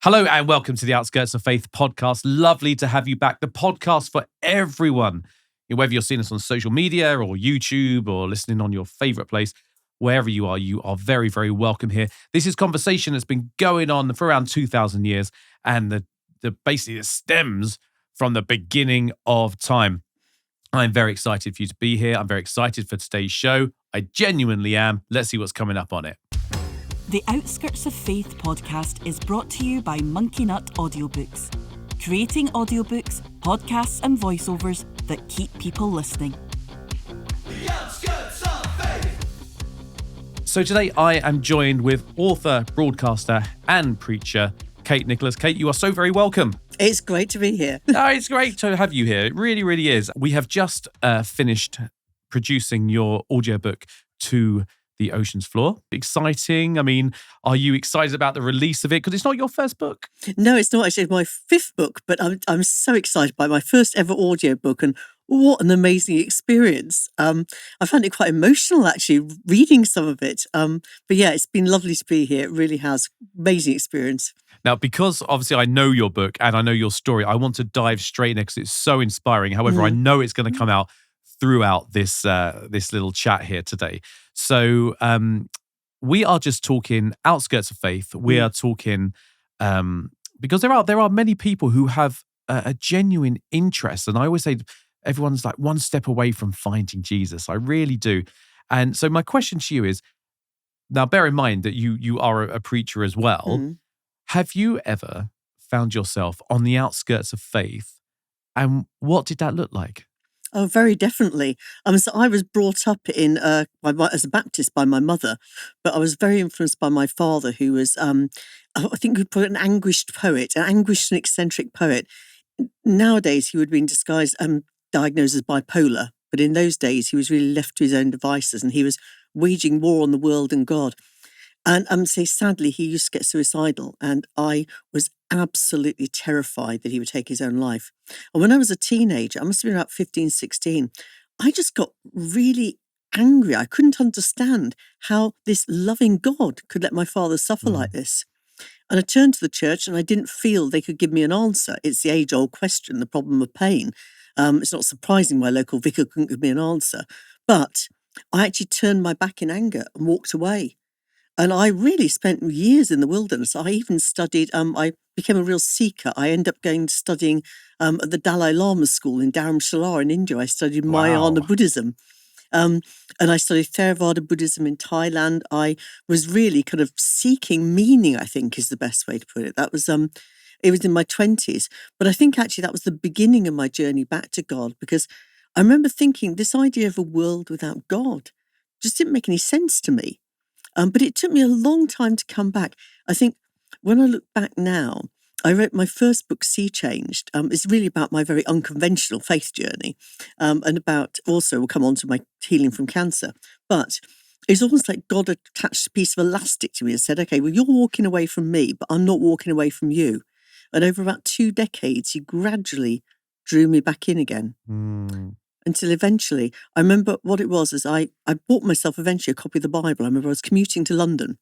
Hello and welcome to the Outskirts of Faith podcast. Lovely to have you back. The podcast for everyone. Whether you're seeing us on social media or YouTube or listening on your favorite place, wherever you are very, very welcome here. This is conversation that's been going on for around 2,000 years and basically it stems from the beginning of time. I'm very excited for you to be here. I'm very excited for today's show. I genuinely am. Let's see what's coming up on it. The Outskirts of Faith podcast is brought to you by Monkeynut Audiobooks, creating audiobooks, podcasts and voiceovers that keep people listening. The Outskirts of Faith. So today I am joined with author, broadcaster and preacher, Kate Nicholas. Kate, you are so very welcome. It's great to be here. It's great to have you here. It really, really is. We have just finished producing your audiobook To the Ocean's Floor. Exciting. I mean, are you excited about the release of it? Because it's not your first book. No, it's not actually my fifth book, but I'm so excited by my first ever audiobook, and what an amazing experience. I found it quite emotional actually reading some of it. But yeah, it's been lovely to be here. It really has. Amazing experience. Now, because obviously I know your book and I know your story, I want to dive straight in because it's so inspiring. However, I know it's going to come out throughout this little chat here today. So we are just talking Outskirts of Faith. We are talking because there are many people who have a genuine interest, and I always say everyone's like one step away from finding Jesus. I really do. And so my question to you is, now bear in mind that you are a preacher as well. Have you ever found yourself on the outskirts of faith, and what did that look like? Oh, very definitely. So I was brought up in as a Baptist by my mother, but I was very influenced by my father, who was, I think we'd put an anguished and eccentric poet. Nowadays, he would be diagnosed as bipolar, but in those days, he was really left to his own devices, and he was waging war on the world and God. And sadly, he used to get suicidal, and I was absolutely terrified that he would take his own life. And when I was a teenager, I must have been about 15, 16, I just got really angry. I couldn't understand how this loving God could let my father suffer like this. And I turned to the church, and I didn't feel they could give me an answer. It's the age-old question, the problem of pain. It's not surprising my local vicar couldn't give me an answer. But I actually turned my back in anger and walked away. And I really spent years in the wilderness. I even studied, I became a real seeker. I ended up studying at the Dalai Lama's school in Dharamshala in India. I studied Mahayana Buddhism. And I studied Theravada Buddhism in Thailand. I was really kind of seeking meaning, I think is the best way to put it. That was, it was in my 20s. But I think actually that was the beginning of my journey back to God, because I remember thinking this idea of a world without God just didn't make any sense to me. But it took me a long time to come back. I think when I look back now, I wrote my first book, Sea Changed. It's really about my very unconventional faith journey, and about also, we'll come on to my healing from cancer. But it's almost like God attached a piece of elastic to me and said, okay, well, you're walking away from me, but I'm not walking away from you. And over about 2 decades, he gradually drew me back in again. Until eventually, I remember what it was, is I bought myself eventually a copy of the Bible. I remember I was commuting to London,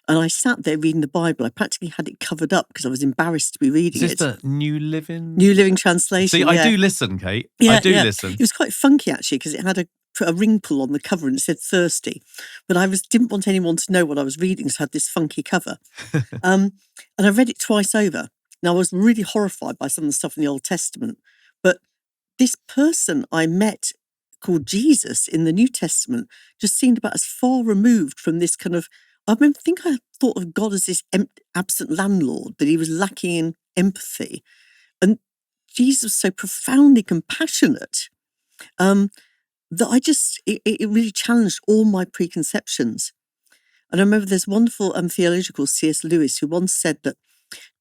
and I sat there reading the Bible. I practically had it covered up because I was embarrassed to be reading it. Is this the New Living? New Living Translation. See, I do listen, Kate. I do listen. It was quite funky, actually, because it had a ring pull on the cover and it said thirsty. But I didn't want anyone to know what I was reading, so I had this funky cover. And I read it twice over. Now, I was really horrified by some of the stuff in the Old Testament, but this person I met called Jesus in the New Testament just seemed about as far removed from this kind of, I thought of God as this absent landlord, that he was lacking in empathy. And Jesus was so profoundly compassionate that it really challenged all my preconceptions. And I remember there's wonderful theological C.S. Lewis who once said that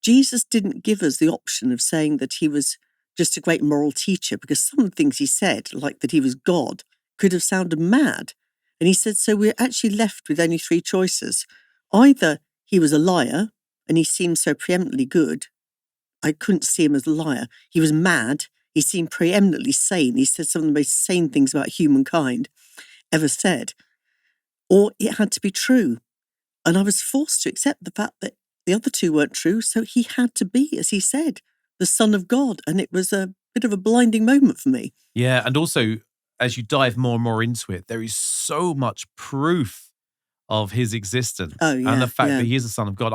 Jesus didn't give us the option of saying that he was just a great moral teacher, because some of the things he said, like that he was God, could have sounded mad. And he said, so we're actually left with only 3 choices. Either he was a liar and he seemed so preeminently good, I couldn't see him as a liar. He was mad, he seemed preeminently sane. He said some of the most sane things about humankind ever said. Or it had to be true. And I was forced to accept the fact that the other two weren't true. So he had to be, as he said, the Son of God. And it was a bit of a blinding moment for me. Yeah, and also as you dive more and more into it, there is so much proof of his existence Oh, and the yeah, fact yeah. that he is the Son of God.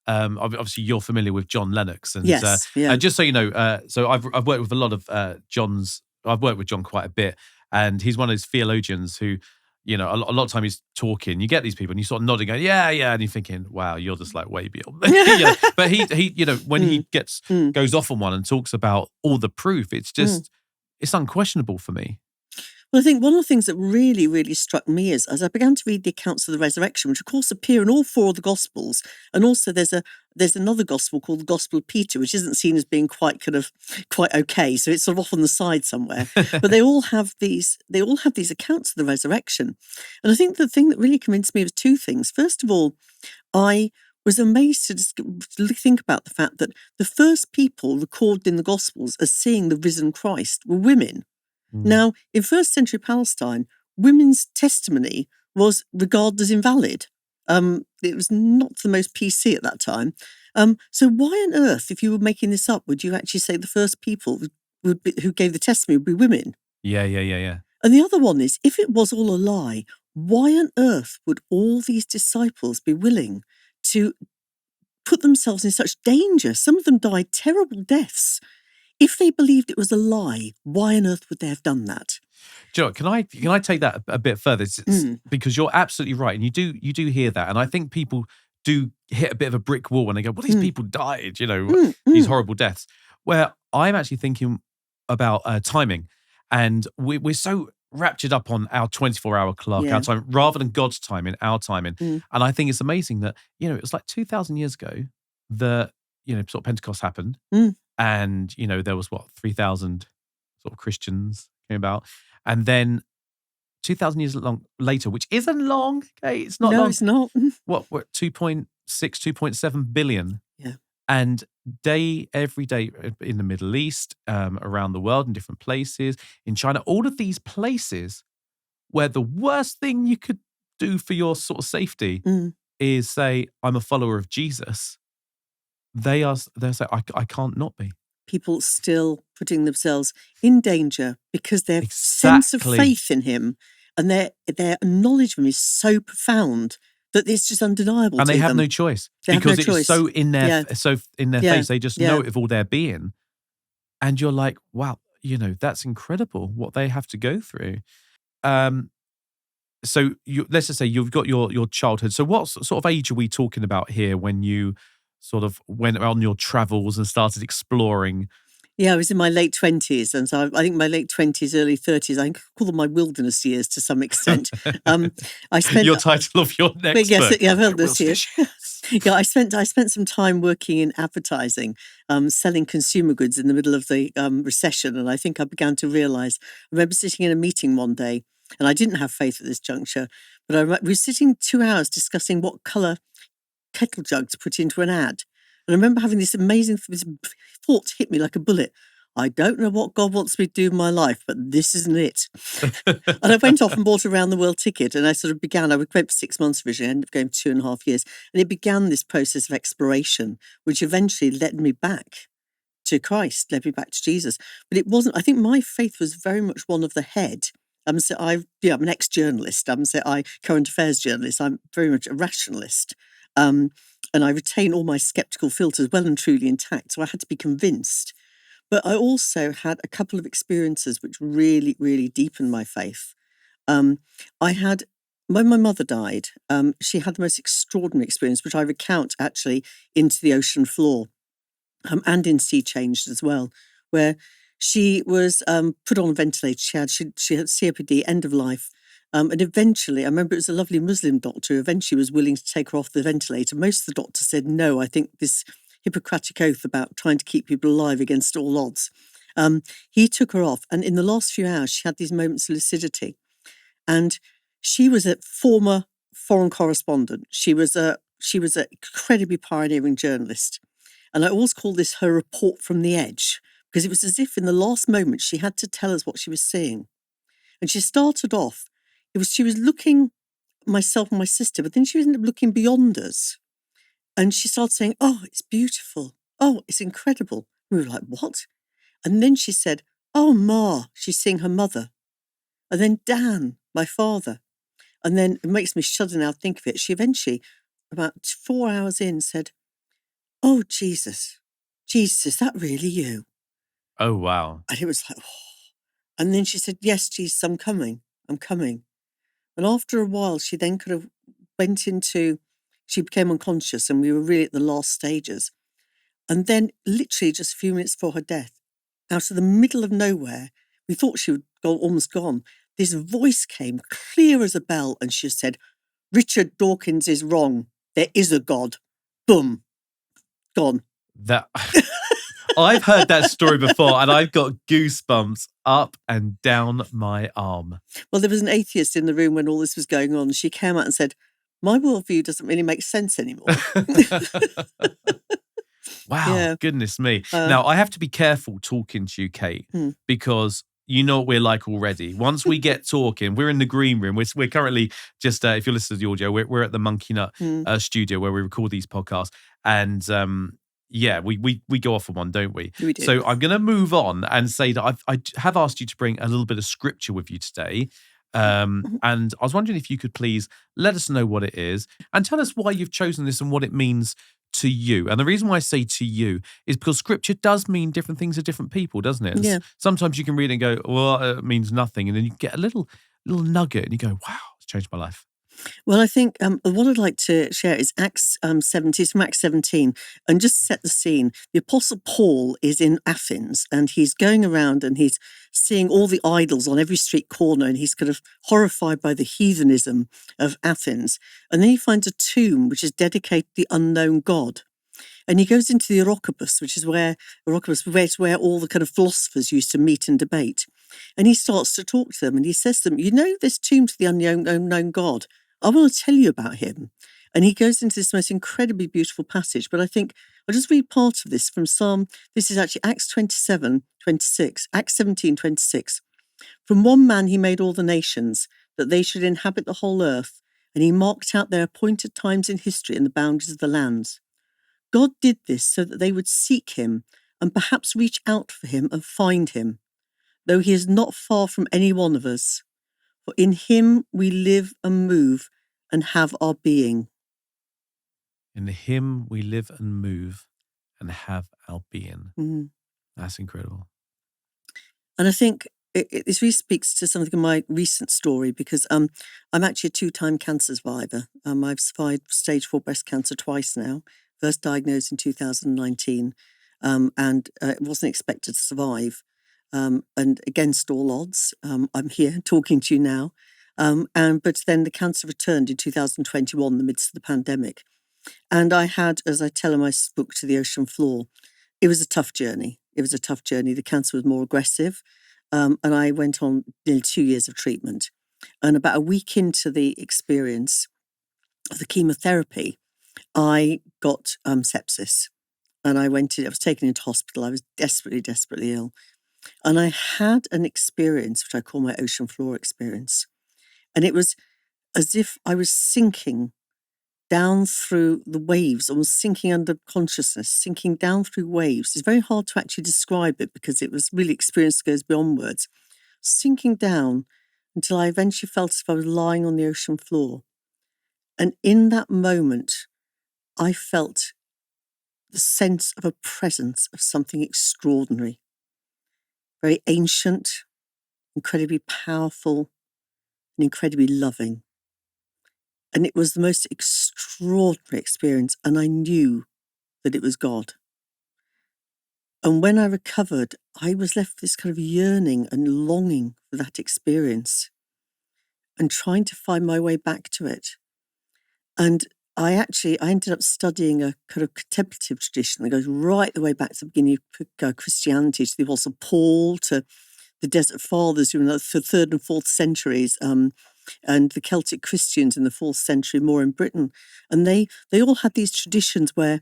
Obviously you're familiar with John Lennox, and Yes, yeah. just so you know, so I've worked with a lot of John's. I've worked with John quite a bit, and he's one of those theologians who, you know, a lot of time he's talking. You get these people, and you sort of nodding, going, "Yeah, yeah," and you're thinking, "Wow, you're just like way beyond." You know, but he, you know, when he goes off on one and talks about all the proof, it's just it's unquestionable for me. Well, I think one of the things that really, really struck me is as I began to read the accounts of the resurrection, which of course appear in all four of the Gospels, and also there's another Gospel called the Gospel of Peter, which isn't seen as being quite okay, so it's sort of off on the side somewhere. But they all have these accounts of the resurrection, and I think the thing that really convinced me was two things. First of all, I was amazed to just think about the fact that the first people recorded in the Gospels as seeing the risen Christ were women. Now, in first century Palestine, women's testimony was regarded as invalid. It was not the most PC at that time. So why on earth, if you were making this up, would you actually say the first people who gave the testimony would be women? Yeah. And the other one is, if it was all a lie, why on earth would all these disciples be willing to put themselves in such danger? Some of them died terrible deaths. If they believed it was a lie, why on earth would they have done that? Do you know, can I take that a bit further? Because you're absolutely right, and you do hear that, and I think people do hit a bit of a brick wall when they go, "Well, these people died," you know, these horrible deaths. Where I'm actually thinking about timing, and we're so raptured up on our 24-hour clock, our time, rather than God's timing, our timing. And I think it's amazing that, you know, it was like 2,000 years ago that, you know, sort of Pentecost happened. And, you know, there was 3,000 sort of Christians came about. And then 2,000 years later, which isn't long, okay? It's not long. No, it's not. We're at 2.6, 2.7 billion. Yeah. And every day in the Middle East, around the world, in different places, in China, all of these places where the worst thing you could do for your sort of safety is say, I'm a follower of Jesus. They'll say, I can't not be. People still putting themselves in danger because their sense of faith in him and their knowledge of him is so profound that it's just undeniable. And to they have them. no choice Because it's so in their face. They just know it with all their being. And you're like, wow, you know, that's incredible what they have to go through. So let's just say you've got your childhood. So what sort of age are we talking about here when you sort of went on your travels and started exploring? Yeah, I was in my late 20s. And so I think my late 20s, early 30s, I call them my wilderness years to some extent. I spent your title of your next book. Yeah, wilderness years. Yeah, I spent some time working in advertising, selling consumer goods in the middle of the recession. And I think I began to realise, I remember sitting in a meeting one day, and I didn't have faith at this juncture, but we were sitting 2 hours discussing what colour kettle jug to put into an ad. And I remember having this amazing thought hit me like a bullet. I don't know what God wants me to do in my life, but this isn't it. And I went off and bought a round the world ticket, and I sort of began, I went for 6 months originally, I ended up going 2.5 years. And it began this process of exploration, which eventually led me back to Christ, led me back to Jesus. But it wasn't, I think my faith was very much one of the head. I'm an ex-journalist. I'm a current affairs journalist. I'm very much a rationalist. And I retain all my skeptical filters well and truly intact. So I had to be convinced. But I also had a couple of experiences which really, really deepened my faith. When my mother died, she had the most extraordinary experience, which I recount actually Into the Ocean Floor and in Sea Changed as well, where she was put on a ventilator. She had COPD, end of life. And eventually, I remember it was a lovely Muslim doctor who eventually was willing to take her off the ventilator. Most of the doctors said, no, I think this Hippocratic oath about trying to keep people alive against all odds. He took her off. And in the last few hours, she had these moments of lucidity. And she was a former foreign correspondent. She was an incredibly pioneering journalist. And I always call this her report from the edge, because it was as if in the last moment she had to tell us what she was seeing. And she started off, she was looking, myself and my sister, but then she ended up looking beyond us. And she started saying, "Oh, it's beautiful. Oh, it's incredible." We were like, "What?" And then she said, "Oh, Ma," she's seeing her mother. And then Dan, my father. And then it makes me shudder now to think of it. She eventually, about 4 hours in, said, "Oh, Jesus, is that really you?" Oh, wow. And it was like, oh. And then she said, "Yes, Jesus, I'm coming. I'm coming." And after a while, she then kind of went into, she became unconscious, and we were really at the last stages. And then literally just a few minutes before her death, out of the middle of nowhere, we thought she would go almost gone. This voice came clear as a bell, and she said, "Richard Dawkins is wrong. There is a God." Boom. Gone. That I've heard that story before, and I've got goosebumps up and down my arm. Well, there was an atheist in the room when all this was going on. She came out and said, "My worldview doesn't really make sense anymore." Wow, Yeah. goodness me. Now, I have to be careful talking to you, Kate, because you know what we're like already. Once we get talking, we're in the green room. We're currently just, if you're listening to the audio, we're at the Monkeynut studio where we record these podcasts. And yeah, we go off on one, don't we? We do. So I'm going to move on and say that I have asked you to bring a little bit of scripture with you today. And I was wondering if you could please let us know what it is and tell us why you've chosen this and what it means to you. And the reason why I say to you is because scripture does mean different things to different people, doesn't it? Yeah. Sometimes you can read it and go, well, it means nothing. And then you get a little nugget and you go, wow, it's changed my life. Well, I think what I'd like to share is Acts 17, it's from Acts 17, and just set the scene. The Apostle Paul is in Athens, and he's going around and he's seeing all the idols on every street corner, and he's kind of horrified by the heathenism of Athens. And then he finds a tomb which is dedicated to the unknown God. And he goes into the Orocopus, which is where all the kind of philosophers used to meet and debate. And he starts to talk to them, and he says to them, "You know this tomb to the unknown God? I want to tell you about him." And he goes into this most incredibly beautiful passage. But I think I'll just read part of this from this is actually Acts 27:26, Acts 17:26. "From one man he made all the nations, that they should inhabit the whole earth, and he marked out their appointed times in history and the boundaries of the lands. God did this so that they would seek him and perhaps reach out for him and find him, though he is not far from any one of us. For in him we live and move and have our being." In him we live and move and have our being. Mm. That's incredible. And I think this really speaks to something in my recent story, because I'm actually a 2-time cancer survivor. I've survived stage 4 breast cancer twice now, first diagnosed in 2019, and it wasn't expected to survive. And against all odds, I'm here talking to you now. But then the cancer returned in 2021, in the midst of the pandemic. And I had, as I tell in my book, To the Ocean Floor, it was a tough journey. The cancer was more aggressive. And I went on nearly 2 years of treatment. And about a week into the experience of the chemotherapy, I got sepsis. And I was taken into hospital. I was desperately, desperately ill. And I had an experience, which I call my ocean floor experience. And it was as if I was sinking down through the waves, almost sinking under consciousness, sinking down through waves. It's very hard to actually describe it, because it was really experience that goes beyond words. Sinking down until I eventually felt as if I was lying on the ocean floor. And in that moment, I felt the sense of a presence of something extraordinary, very ancient, incredibly powerful, and incredibly loving. And it was the most extraordinary experience, and I knew that it was God. And when I recovered, I was left with this kind of yearning and longing for that experience and trying to find my way back to it. And I ended up studying a kind of contemplative tradition that goes right the way back to the beginning of Christianity, to the Apostle Paul, to the Desert Fathers who were in the 3rd and 4th centuries, and the Celtic Christians in the 4th century, more in Britain. And they all had these traditions where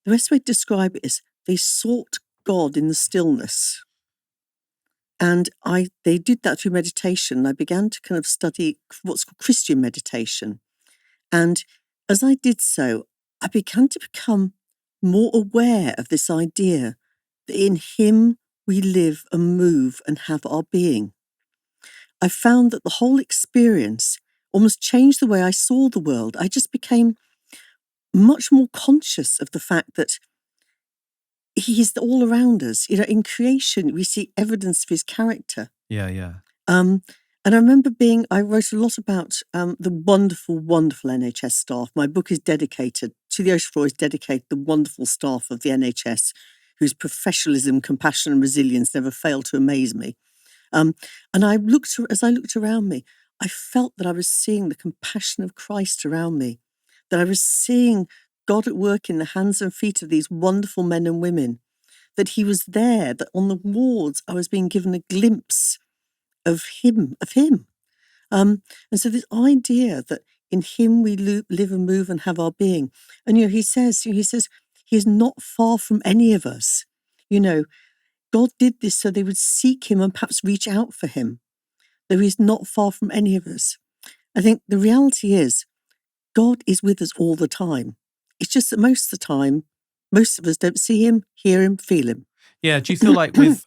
the best way to describe it is they sought God in the stillness. And they did that through meditation. I began to kind of study what's called Christian meditation. And as I did so, I began to become more aware of this idea that in him we live and move and have our being. I found that the whole experience almost changed the way I saw the world. I just became much more conscious of the fact that he is all around us. You know, in creation, we see evidence of his character. Yeah. And I remember I wrote a lot about the wonderful, wonderful NHS staff. My book is dedicated to the ocean floor, is dedicated to the wonderful staff of the NHS, whose professionalism, compassion, and resilience never fail to amaze me. And as I looked around me, I felt that I was seeing the compassion of Christ around me, that I was seeing God at work in the hands and feet of these wonderful men and women, that he was there, that on the wards I was being given a glimpse of him. And so this idea that in him we live and move and have our being. And, he says he is not far from any of us. God did this so they would seek him and perhaps reach out for him. Though he's not far from any of us. I think the reality is God is with us all the time. It's just that most of the time, most of us don't see him, hear him, feel him. Yeah, do you feel like we've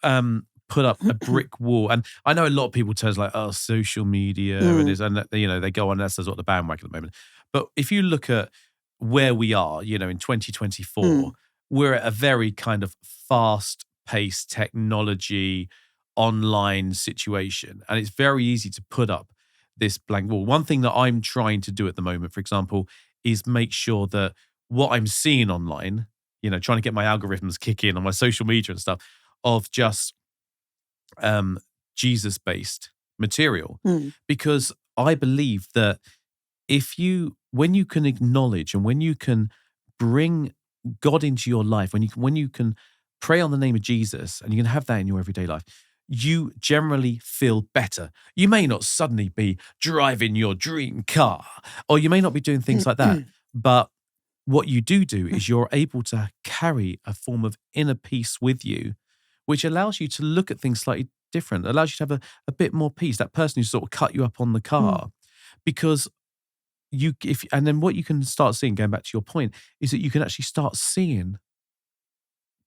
put up a brick wall? And I know a lot of people turn like, oh, social media and they go on, that's sort of the bandwagon at the moment. But if you look at where we are, in 2024, we're at a very kind of fast-paced technology online situation. And it's very easy to put up this blank wall. One thing that I'm trying to do at the moment, for example, is make sure that what I'm seeing online, trying to get my algorithms kick in on my social media and stuff, of just Jesus-based material. Because I believe that when you can acknowledge and when you can bring God into your life, when you can pray on the name of Jesus and you can have that in your everyday life, you generally feel better. You may not suddenly be driving your dream car, or you may not be doing things like that, but what you do is you're able to carry a form of inner peace with you, which allows you to look at things slightly different, allows you to have a bit more peace. That person who sort of cut you up on the car, because and then what you can start seeing, going back to your point, is that you can actually start seeing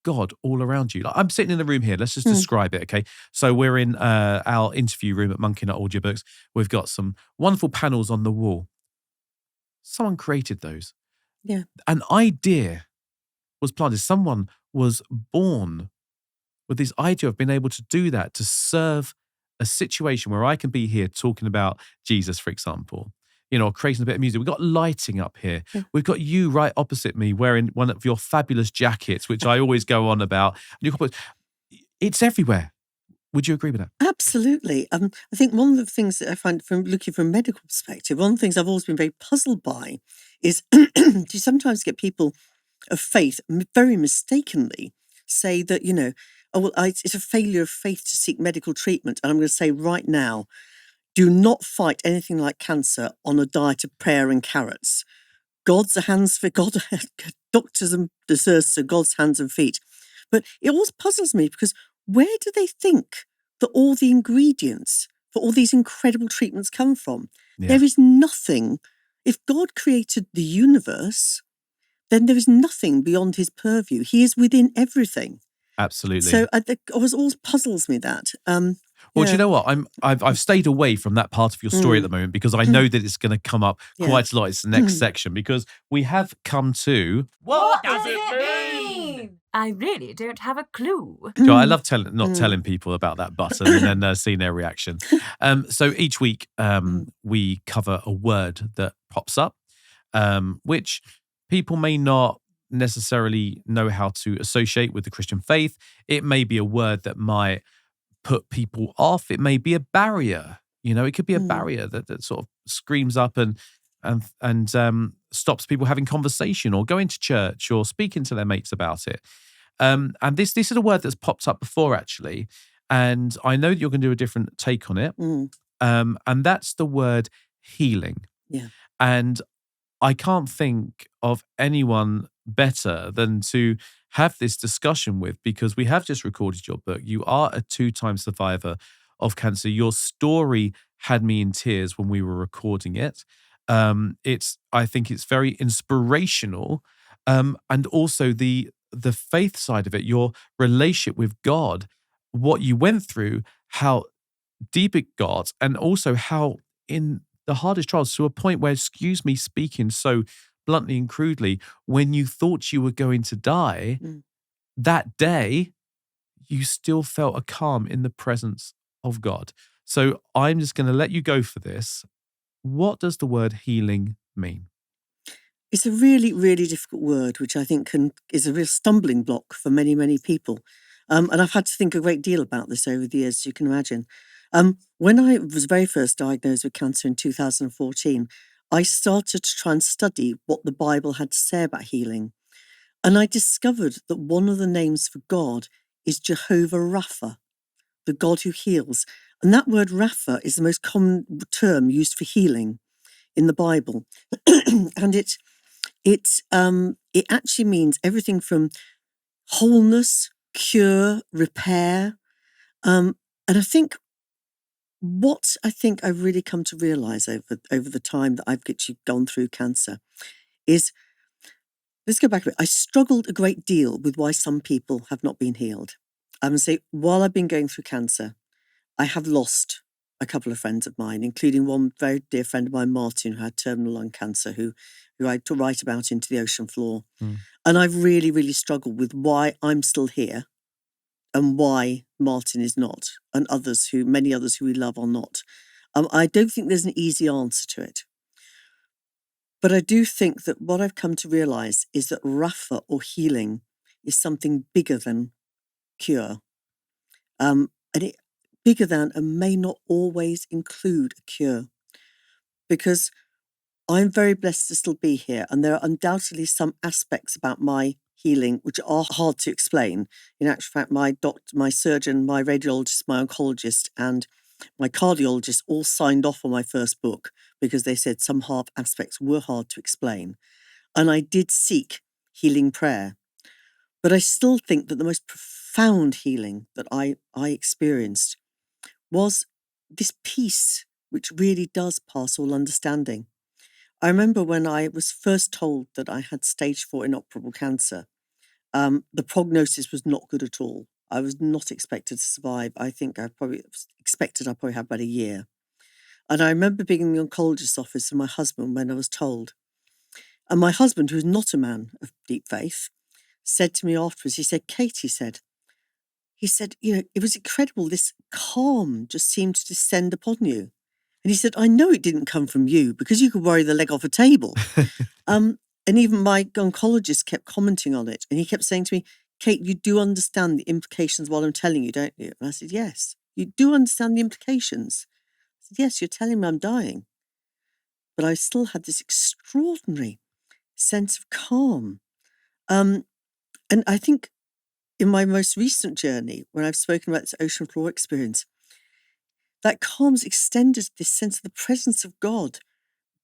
God all around you. Like, I'm sitting in the room here. Let's just describe it, okay? So we're in our interview room at Monkeynut Audiobooks. We've got some wonderful panels on the wall. Someone created those. Yeah. An idea was planted. Someone was born with this idea of being able to do that, to serve a situation where I can be here talking about Jesus, for example, creating a bit of music. We've got lighting up here. Yeah. We've got you right opposite me wearing one of your fabulous jackets, which I always go on about. It's everywhere. Would you agree with that? Absolutely. I think one of the things that I find from looking from a medical perspective, one of the things I've always been very puzzled by is you sometimes get people of faith very mistakenly say that, it's a failure of faith to seek medical treatment. And I'm going to say right now, do not fight anything like cancer on a diet of prayer and carrots. God's hands for God, doctors and nurses are God's hands and feet. But it always puzzles me because where do they think that all the ingredients for all these incredible treatments come from? Yeah. There is nothing. If God created the universe, then there is nothing beyond his purview. He is within everything. Absolutely. So it always puzzles me that. Well, do you know what? I've stayed away from that part of your story at the moment because I know that it's going to come up quite a lot. It's the next section because we have come to... What does it mean? I really don't have a clue. So I love telling people about that button and then seeing their reaction. So each week we cover a word that pops up, which people may not necessarily know how to associate with the Christian faith. It may be a word that might put people off. It may be a barrier. It could be a barrier that sort of screams up and stops people having conversation or going to church or speaking to their mates about it. And this is a word that's popped up before, actually. And I know that you're going to do a different take on it. And that's the word healing. Yeah. And I can't think of anyone better than to have this discussion with, because we have just recorded your book. You are a 2-time survivor of cancer. Your story had me in tears when we were recording it. I think it's very inspirational And also the faith side of it, your relationship with God, what you went through, how deep it got, and also how in the hardest trials, to a point where, excuse me speaking so bluntly and crudely, when you thought you were going to die, that day, you still felt a calm in the presence of God. So I'm just going to let you go for this. What does the word healing mean? It's a really, really difficult word, which I think is a real stumbling block for many, many people. And I've had to think a great deal about this over the years, as you can imagine. When I was very first diagnosed with cancer in 2014, I started to try and study what the Bible had to say about healing. And I discovered that one of the names for God is Jehovah Rapha, the God who heals. And that word Rapha is the most common term used for healing in the Bible. And it actually means everything from wholeness, cure, repair. And I think what I've really come to realize over the time that I've actually gone through cancer is, let's go back a bit. I struggled a great deal with why some people have not been healed. I would say, while I've been going through cancer, I have lost a couple of friends of mine, including one very dear friend of mine, Martin, who had terminal lung cancer, who I write about Into the Ocean Floor. And I've really, really struggled with why I'm still here and why Martin is not, and many others who we love are not. I don't think there's an easy answer to it. But I do think that what I've come to realize is that Rapha, or healing, is something bigger than cure. And it bigger than and may not always include a cure. Because I'm very blessed to still be here, and there are undoubtedly some aspects about my healing which are hard to explain. In actual fact, my surgeon, my radiologist, my oncologist, and my cardiologist all signed off on my first book because they said some hard aspects were hard to explain. And I did seek healing prayer. But I still think that the most profound healing that I experienced was this peace which really does pass all understanding. I remember when I was first told that I had stage 4 inoperable cancer, the prognosis was not good at all. I was not expected to survive. I think I probably have about a year. And I remember being in the oncologist's office with my husband when I was told. And my husband, who is not a man of deep faith, said to me afterwards, he said, Kate, he said, it was incredible. This calm just seemed to descend upon you. And he said, I know it didn't come from you because you could worry the leg off a table. And even my oncologist kept commenting on it. And he kept saying to me, Kate, you do understand the implications of what I'm telling you, don't you? And I said, yes. You do understand the implications? I said, yes, you're telling me I'm dying. But I still had this extraordinary sense of calm. And I think in my most recent journey, when I've spoken about this ocean floor experience, that calm's extended this sense of the presence of God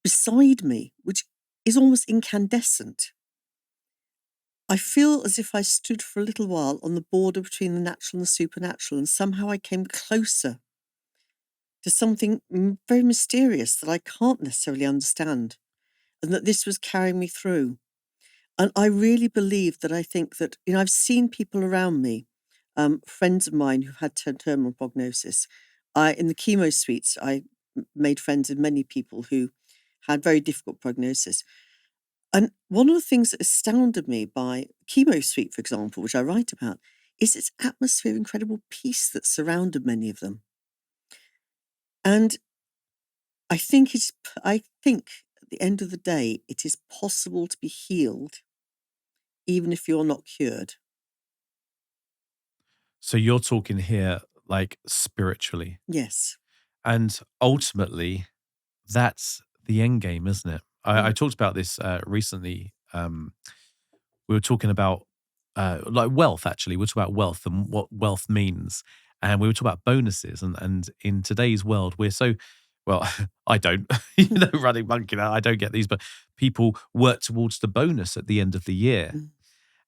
beside me, which is almost incandescent. I feel as if I stood for a little while on the border between the natural and the supernatural, and somehow I came closer to something very mysterious that I can't necessarily understand, and that this was carrying me through. And I really believe that I think that, I've seen people around me, friends of mine who've had terminal prognosis. In the chemo suites, I made friends with many people who had very difficult prognosis. And one of the things that astounded me by chemo suite, for example, which I write about, is its atmosphere, incredible peace that surrounded many of them. And I think at the end of the day, it is possible to be healed even if you're not cured. So you're talking here like spiritually. Yes. And ultimately, that's the end game, isn't it? I talked about this recently. We were talking about like wealth, actually. We were talking about wealth and what wealth means. And we were talking about bonuses. And in today's world, we're so, well, I don't, running Monkeynut, I don't get these, but people work towards the bonus at the end of the year.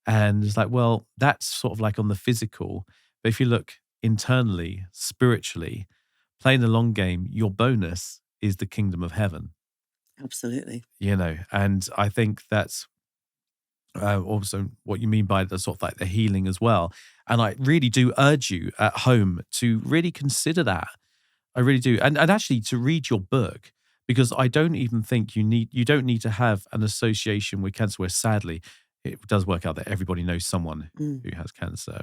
And it's like, well, that's sort of like on the physical. But if you look internally, spiritually, playing the long game, your bonus is the kingdom of heaven. Absolutely. And I think that's also what you mean by the sort of like the healing as well. And I really do urge you at home to really consider that. I really do. And actually to read your book, because I don't even think you don't need to have an association with cancer, where sadly it does work out that everybody knows someone who has cancer.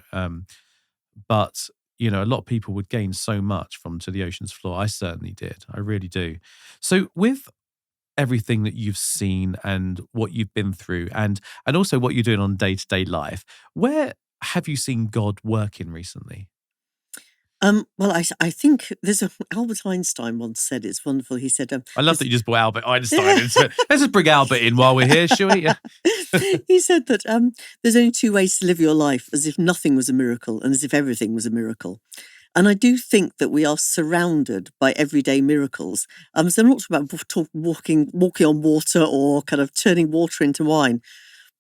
But, a lot of people would gain so much from To the Ocean's Floor. I certainly did. I really do. So with everything that you've seen and what you've been through and also what you're doing on day-to-day life, where have you seen God working recently? Well, I think there's Albert Einstein once said, it's wonderful. He said, I love that you just brought Albert Einstein into it. Let's just bring Albert in while we're here, shall we? Yeah. He said that there's only two ways to live your life: as if nothing was a miracle and as if everything was a miracle. And I do think that we are surrounded by everyday miracles. So I'm not talking about walking on water or kind of turning water into wine,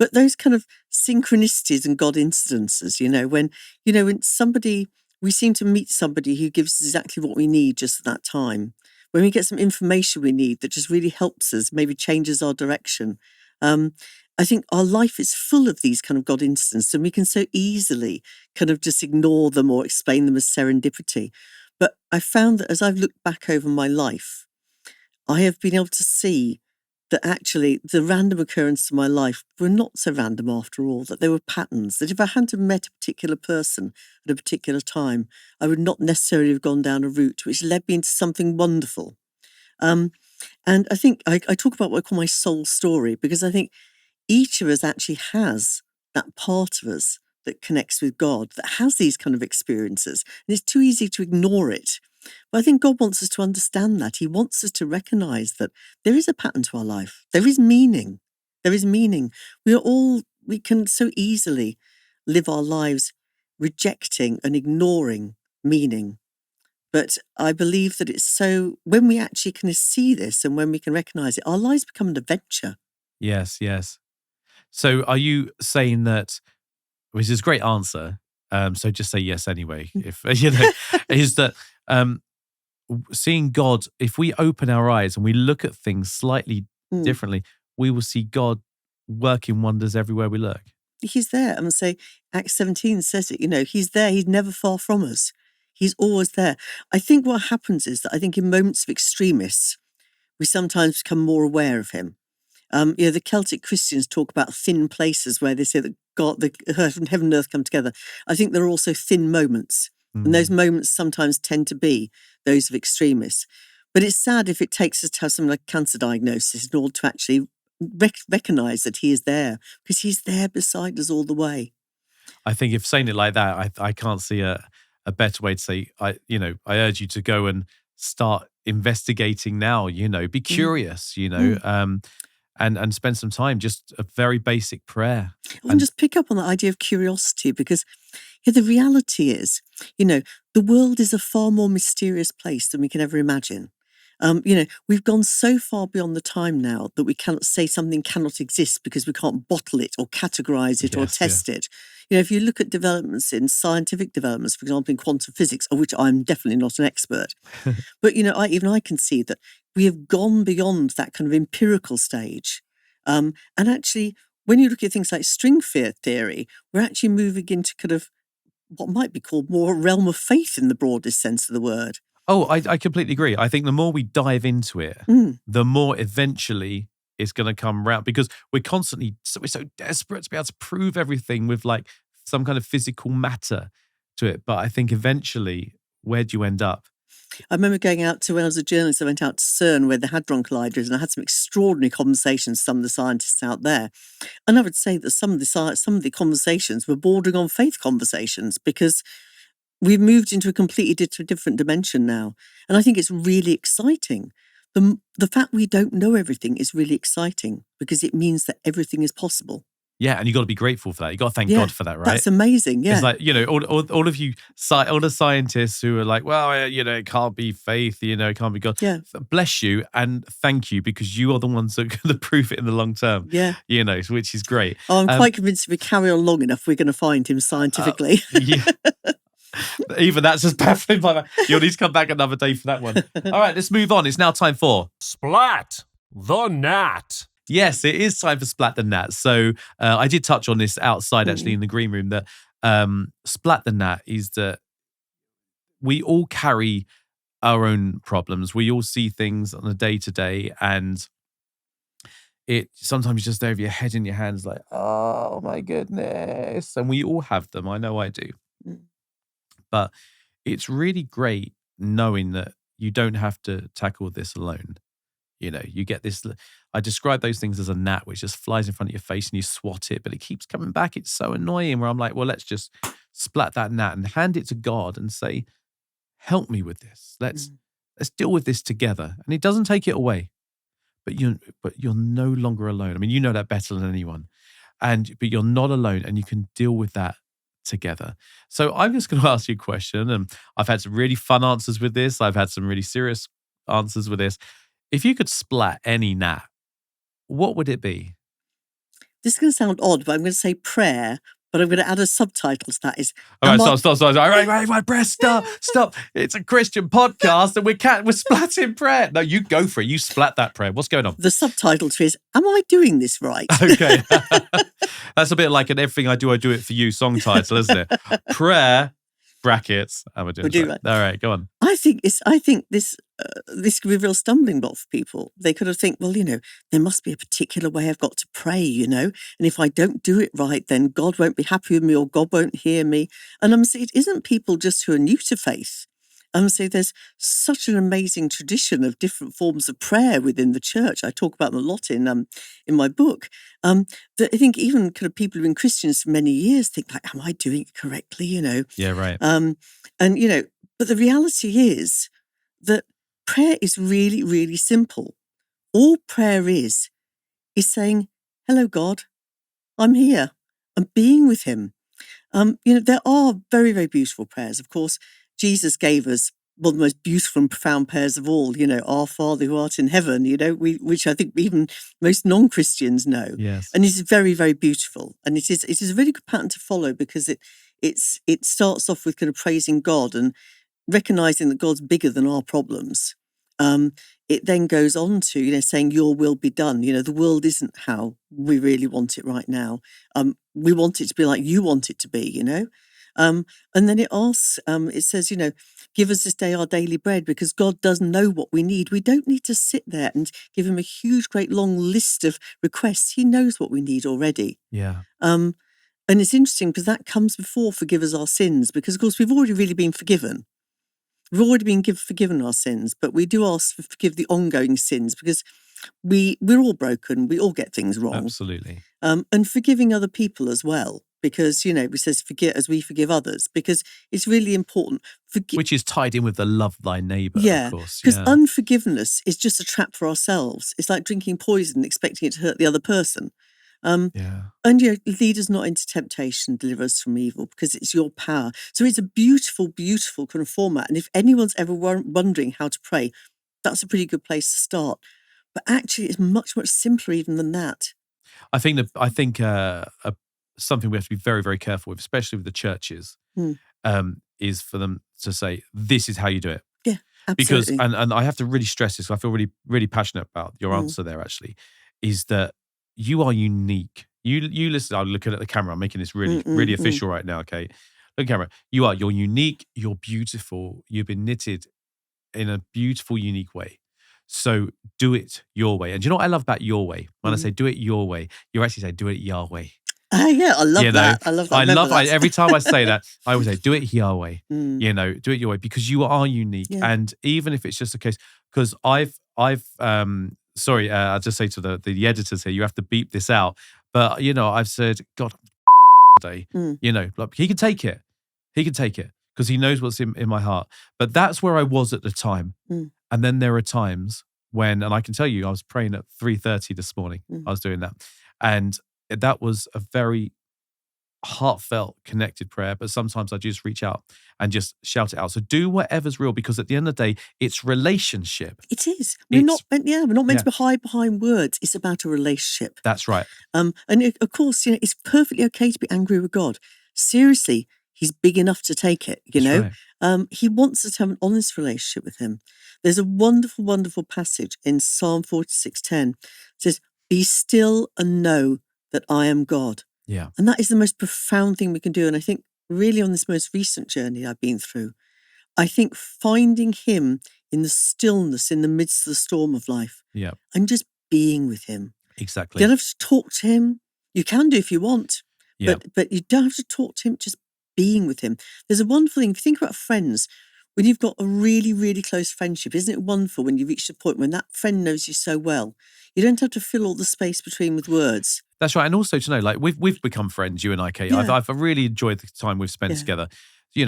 but those kind of synchronicities and God incidences. When somebody. We seem to meet somebody who gives us exactly what we need just at that time. When we get some information we need that just really helps us, maybe changes our direction. I think our life is full of these kind of God instances, and we can so easily kind of just ignore them or explain them as serendipity. But I found that as I've looked back over my life, I have been able to see that actually the random occurrences of my life were not so random after all, that there were patterns, that if I hadn't met a particular person at a particular time, I would not necessarily have gone down a route which led me into something wonderful. And I think I talk about what I call my soul story, because I think each of us actually has that part of us that connects with God, that has these kind of experiences. And it's too easy to ignore it. But I think God wants us to understand that. He wants us to recognize that there is a pattern to our life. There is meaning. There is meaning. We can so easily live our lives rejecting and ignoring meaning. But I believe that it's so, when we actually can see this and when we can recognize it, our lives become an adventure. Yes, yes. So are you saying that, which is a great answer, so just say yes anyway, if is that seeing God, if we open our eyes and we look at things slightly differently, we will see God working wonders everywhere we look. He's there. I'm going to say Acts 17 says it, he's there. He's never far from us. He's always there. I think what happens is that I think in moments of extremists, we sometimes become more aware of him. The Celtic Christians talk about thin places where they say that God, the heaven and earth come together. I think there are also thin moments. And those moments sometimes tend to be those of extremists. But it's sad if it takes us to have something like a cancer diagnosis in order to actually recognise that he is there, because he's there beside us all the way. I think if saying it like that, I can't see a better way to say, I urge you to go and start investigating now, be curious, and spend some time, just a very basic prayer. And just pick up on the idea of curiosity, because the reality is, the world is a far more mysterious place than we can ever imagine. We've gone so far beyond the time now that we cannot say something cannot exist because we can't bottle it or categorize it or test it. If you look at developments in scientific developments, for example, in quantum physics, of which I'm definitely not an expert, but, I can see that we have gone beyond that kind of empirical stage. And actually, when you look at things like string theory, we're actually moving into kind of what might be called more a realm of faith in the broadest sense of the word. Oh, I completely agree. I think the more we dive into it, the more eventually it's going to come round, because we're so desperate to be able to prove everything with like some kind of physical matter to it. But I think eventually, where do you end up? I remember going out to, when I was a journalist, I went out to CERN where the Hadron Colliders, and I had some extraordinary conversations with some of the scientists out there. And I would say that some of the conversations were bordering on faith conversations, because we've moved into a completely different dimension now. And I think it's really exciting. The fact we don't know everything is really exciting, because it means that everything is possible. Yeah, and you got to be grateful for that. You got to thank God for that, right? That's amazing. Yeah, it's like all of you, all the scientists who are like, well, it can't be faith, it can't be God. Yeah, bless you and thank you, because you are the ones that are going to prove it in the long term. Yeah, which is great. Oh, I'm quite convinced if we carry on long enough, we're going to find him scientifically. Yeah. Even that's just baffling by that. You'll need to come back another day for that one. All right, let's move on. It's now time for Splat the Gnat. Yes, it is time for Splat the Gnat. So I did touch on this outside, actually, in the green room, that Splat the Gnat is that we all carry our own problems. We all see things on a day-to-day, and it sometimes just over your head in your hands like, oh my goodness. And we all have them. I know I do. Mm. But it's really great knowing that you don't have to tackle this alone. You know, you get this, I describe those things as a gnat, which just flies in front of your face and you swat it, but it keeps coming back. It's so annoying, where I'm like, well, let's just splat that gnat and hand it to God and say, help me with this. Let's deal with this together. And he doesn't take it away, but you're no longer alone. I mean, you know that better than anyone. But you're not alone, and you can deal with that together. So I'm just going to ask you a question, and I've had some really fun answers with this. I've had some really serious answers with this. If you could splat any gnat, what would it be? This is going to sound odd, but I'm going to say prayer, but I'm going to add a subtitle to that. All right, stop. All right, press stop. It's a Christian podcast and we're splatting prayer. No, you go for it. You splat that prayer. What's going on? The subtitle to it is, am I doing this right? Okay. That's a bit like an Everything I Do It For You song title, isn't it? Prayer, brackets. Am I doing this right? All right, go on. I think this could be a real stumbling block for people. They could have think, well, there must be a particular way I've got to pray, and if I don't do it right, then God won't be happy with me or God won't hear me. And I'm saying it isn't people just who are new to faith. I'm saying there's such an amazing tradition of different forms of prayer within the church. I talk about them a lot in my book. That I think even kind of people who've been Christians for many years think like, am I doing it correctly? Yeah, right. But the reality is that prayer is really, really simple. All prayer is saying, hello, God, I'm here. I'm being with him. There are very, very beautiful prayers. Of course, Jesus gave us one of the most beautiful and profound prayers of all, our Father who art in heaven, which I think even most non-Christians know. Yes. And it is very, very beautiful. And it is a really good pattern to follow, because it starts off with kind of praising God and recognizing that God's bigger than our problems. It then goes on to, saying your will be done. The world isn't how we really want it right now. We want it to be like you want it to be, and then it asks, it says, give us this day our daily bread, because God does know what we need. We don't need to sit there and give him a huge, great long list of requests. He knows what we need already. Yeah. And it's interesting because that comes before forgive us our sins, because of course we've already really been forgiven. We've already been forgiven our sins, but we do ask for forgive the ongoing sins, because we're all broken. We all get things wrong. Absolutely. And forgiving other people as well, because, it says forgive as we forgive others, because it's really important. Which is tied in with the love thy neighbour, of course. Because unforgiveness is just a trap for ourselves. It's like drinking poison and expecting it to hurt the other person. And lead us not into temptation, deliver us from evil, because it's your power. So it's a beautiful, beautiful kind of format. And if anyone's ever wondering how to pray, that's a pretty good place to start. But actually, it's much, much simpler even than that. I think something we have to be very, very careful with, especially with the churches, is for them to say, this is how you do it. Yeah, absolutely. Because, and I have to really stress this, I feel really, really passionate about your answer there, actually, is that you are unique. You listen, I'm looking at the camera, I'm making this really, really official right now, okay? Look at the camera. You're unique, you're beautiful, you've been knitted in a beautiful, unique way. So do it your way. And do you know what I love about your way? When I say do it your way, you're actually saying do it Yahweh. Yeah, I love that. I love that. Every time I say that, I always say, do it Yahweh. Do it your way, because you are unique. Yeah. And even if it's just a case, because I'll just say to the editors here, you have to beep this out. But, I've said, God, day, like, he can take it. He can take it because he knows what's in my heart. But that's where I was at the time. And then there are times when, and I can tell you, I was praying at 3:30 this morning. I was doing that. And that was a very heartfelt, connected prayer. But sometimes I just reach out and just shout it out. So do whatever's real, because at the end of the day, it's relationship. It is. We're not meant to hide behind words. It's about a relationship. That's right. And of course, it's perfectly okay to be angry with God. Seriously, he's big enough to take it, Right. He wants us to have an honest relationship with him. There's a wonderful, wonderful passage in Psalm 46:10. It says, Be still and know that I am God. Yeah. And that is the most profound thing we can do. And I think really on this most recent journey I've been through, I think finding him in the stillness, in the midst of the storm of life, Yeah. and just being with him. Exactly. You don't have to talk to him. You can do if you want, Yeah. but you don't have to talk to him, just being with him. There's a wonderful thing, if you think about friends, when you've got a really, really close friendship, isn't it wonderful when you reach the point when that friend knows you so well, you don't have to fill all the space between with words. That's right. And also to know, like, we've become friends, you and I, Kate. Yeah. I've really enjoyed the time we've spent Yeah. together.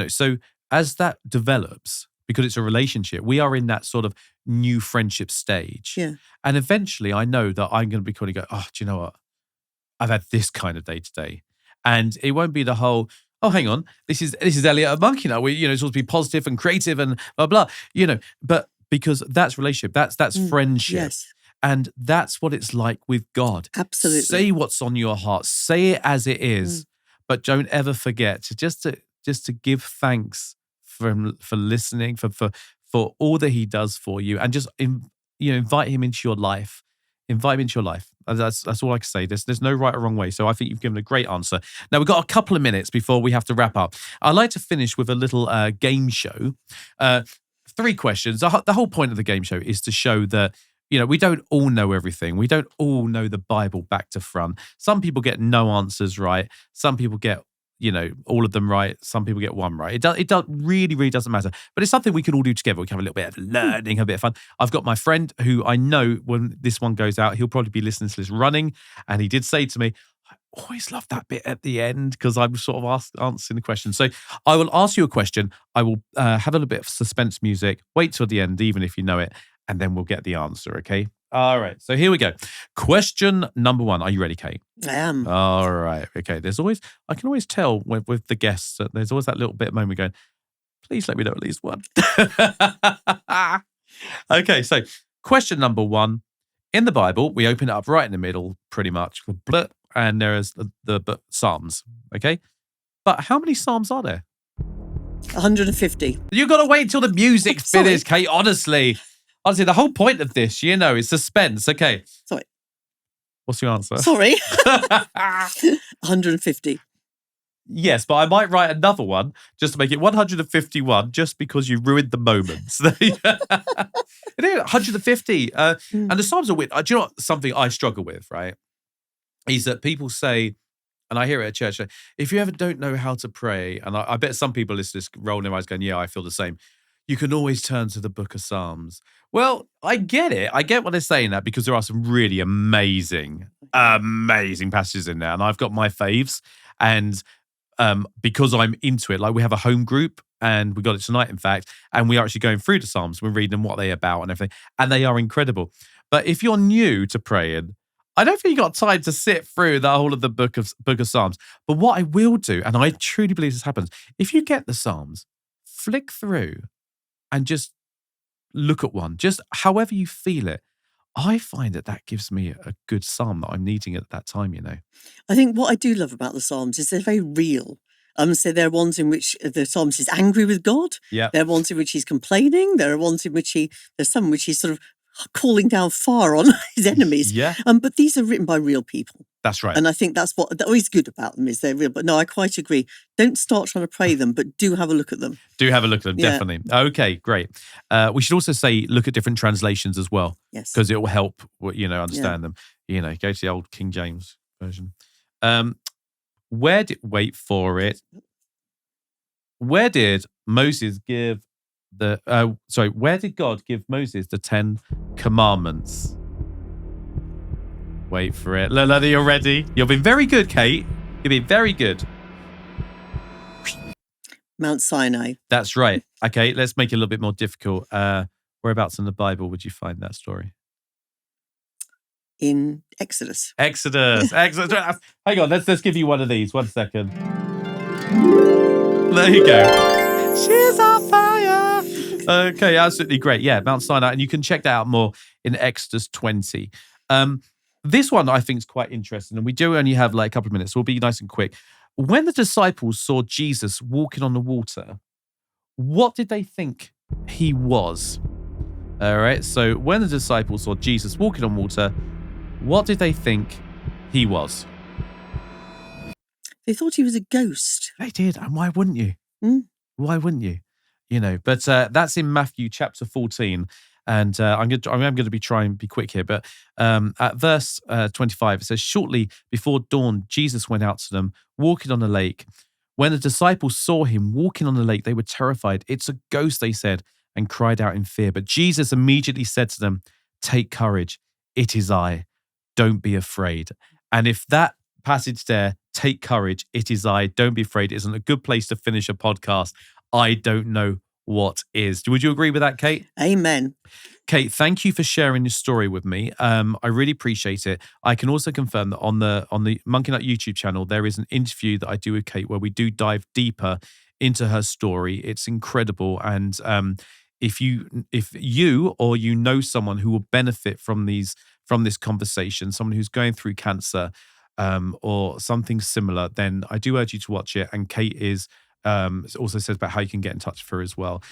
So as that develops, because it's a relationship, we are in that sort of new friendship stage. Yeah. And eventually I know that I'm going to be kind of go, oh, do you know what? I've had this kind of day today. And it won't be the whole, oh, hang on, this is Elliott at Monkeynut. We, it's supposed to be positive and creative and blah, blah, but because that's relationship, that's friendship. Yes. And that's what it's like with God. Absolutely. Say what's on your heart. Say it as it is, but don't ever forget to just to give thanks for listening, for all that he does for you, and just invite him into your life. Invite him into your life. That's all I can say. There's no right or wrong way. So I think you've given a great answer. Now we've got a couple of minutes before we have to wrap up. I'd like to finish with a little game show. 3 questions. The whole point of the game show is to show that we don't all know everything. We don't all know the Bible back to front. Some people get no answers right. Some people get all of them right. Some people get one right. It really doesn't matter. But it's something we can all do together. We can have a little bit of learning, a bit of fun. I've got my friend who I know when this one goes out, he'll probably be listening to this running. And he did say to me, I always love that bit at the end because I'm sort of answering the question. So I will ask you a question. I will have a little bit of suspense music. Wait till the end, even if you know it. And then we'll get the answer, okay? All right, so here we go. Question number 1. Are you ready, Kate? I am. All right, okay. I can always tell with the guests that there's always that little bit of moment going, please let me know at least one. Okay, so question number 1. In the Bible, we open it up right in the middle, pretty much, and there is the Psalms, okay? But how many Psalms are there? 150. You've got to wait till the music's Sorry. finished, Kate, honestly. Honestly, the whole point of this, is suspense. Okay. Sorry. What's your answer? Sorry. 150. Yes, but I might write another one just to make it 151, just because you ruined the moments. It is 150. And the Psalms are weird. Do you know what, something I struggle with, right? Is that people say, and I hear it at church, if you ever don't know how to pray, and I bet some people listen to this rolling their eyes going, yeah, I feel the same. You can always turn to the book of Psalms. Well, I get it. I get what they're saying that because there are some really amazing passages in there. And I've got my faves. And because I'm into it, like we have a home group and we got it tonight, in fact, and we are actually going through the Psalms. We're reading them, what they're about and everything. And they are incredible. But if you're new to praying, I don't think you got time to sit through the whole of the book of Psalms. But what I will do, and I truly believe this happens, if you get the Psalms, flick through and just look at one, just however you feel it. I find that gives me a good psalm that I'm needing at that time, I think what I do love about the Psalms is they're very real. So there are ones in which the psalmist is angry with God. Yeah. There are ones in which he's complaining. There are ones in which there's some in which he's sort of calling down fire on his enemies. Yeah. But these are written by real people. That's right. And I think that's what always good about them is they're real. But no, I quite agree. Don't start trying to pray them, but do have a look at them. Do have a look at them, Yeah. definitely. Okay, great. We should also say look at different translations as well. Yes. Because it will help, understand them. Go to the old King James version. Wait for it. Where did Moses give where did God give Moses the 10 commandments? Wait for it. Lola, you're ready. You've been very good, Kate. You've been very good. Mount Sinai. That's right. Okay, let's make it a little bit more difficult. Whereabouts in the Bible would you find that story? In Exodus. Exodus. Hang on, let's give you one of these. 1 second. There you go. She's on fire. Okay, absolutely great. Yeah, Mount Sinai. And you can check that out more in Exodus 20. This one I think is quite interesting. And we do only have like a couple of minutes, so we'll be nice and quick. When the disciples saw Jesus walking on the water, what did they think he was? All right, so when the disciples saw Jesus walking on water, What did they think he was? They thought he was a ghost. They did, and why wouldn't you? Why wouldn't you? But that's in Matthew chapter 14. And I'm going to be trying to be quick here, but at verse 25, it says, "Shortly before dawn, Jesus went out to them, walking on the lake. When the disciples saw him walking on the lake, they were terrified. 'It's a ghost,' they said, and cried out in fear. But Jesus immediately said to them, 'Take courage. It is I. Don't be afraid.'" And if that passage there, "Take courage. It is I. Don't be afraid," isn't a good place to finish a podcast, I don't know what is. Would you agree with that, Kate? Amen. Kate, thank you for sharing your story with me. I really appreciate it. I can also confirm that on the Monkeynut YouTube channel, there is an interview that I do with Kate where we do dive deeper into her story. It's incredible. And if you or you know someone who will benefit from this conversation, someone who's going through cancer or something similar, then I do urge you to watch it. And Kate also says about how you can get in touch with her as well.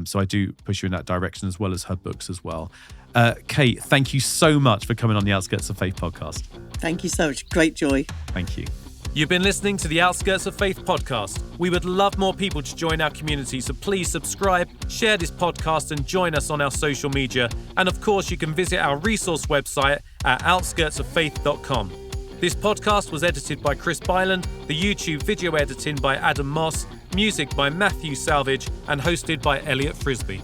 So I do push you in that direction, as well as her books as well. Kate, thank you so much for coming on the Outskirts of Faith podcast. Thank you so much. Great joy. Thank you. You've been listening to the Outskirts of Faith podcast. We would love more people to join our community, so please subscribe, share this podcast, and join us on our social media. And of course, you can visit our resource website at outskirtsoffaith.com. This podcast was edited by Chris Byland, the YouTube video editing by Adam Moss, music by Matthew Salvage, and hosted by Elliott Frisbee.